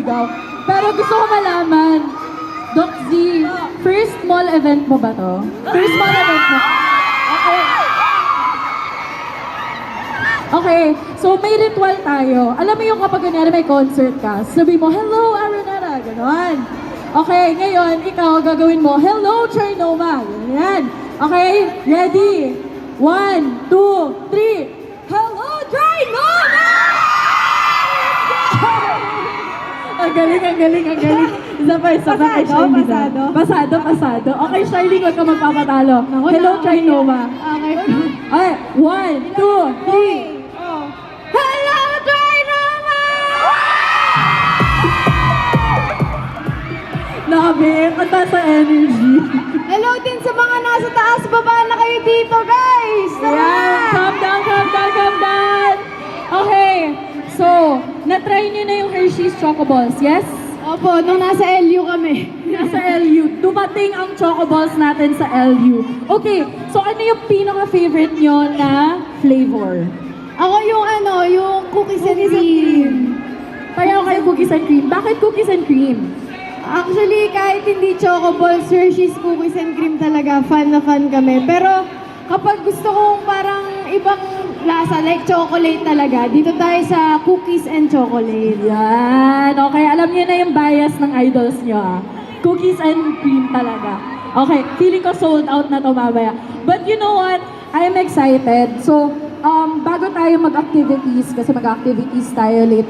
sumigaw. Pero gusto ko malaman, Doc Z, first mall event mo ba to? First mall event mo? Okay. Okay, so may ritual tayo. Alam mo yung kapag ganyan may concert ka, sabi mo, hello, Araneta, gano'n. Okay, ngayon, ikaw gagawin mo, hello, Trinoma, ganyan. Okay, ready? 1, 2, 3, hello, Trinoma! Ang galing, ang galing, ang galing. Isa pa, isa pa kay Charlie. Pasado. Okay, Charlie, huwag ka magpapatalo. Hello, Trinoma. Okay. Okay, 1, 2, 3. Hello, Trinoma! Nakabit, ang taas sa energy. Hello din sa mga nasa taas, baba na kayo dito, guys! Ayan, calm down, calm down, calm down. Okay, so, na-try niyo na yung Hershey's Choco Balls, yes? Opo, nung nasa LU kami. Nasa LU. Dumating ang Choco Balls natin sa LU. Okay, so ano yung pinaka-favorite nyo na flavor? Ako yung cookies and cream. Pareho kayo cookies and cream. Bakit cookies and cream? Actually, kahit hindi Choco Balls, Hershey's cookies and cream talaga, fan na fan kami. Pero kapag gusto kong parang ibang lasa, like chocolate talaga, dito tayo sa cookies and chocolate. Yan. Okay, alam niyo na yung bias ng idols nyo, ah. Cookies and cream talaga. Okay, feeling ko sold out na to mamaya. But you know what? I am excited. So, bago tayo mag-activities, kasi mag-activities tayo later,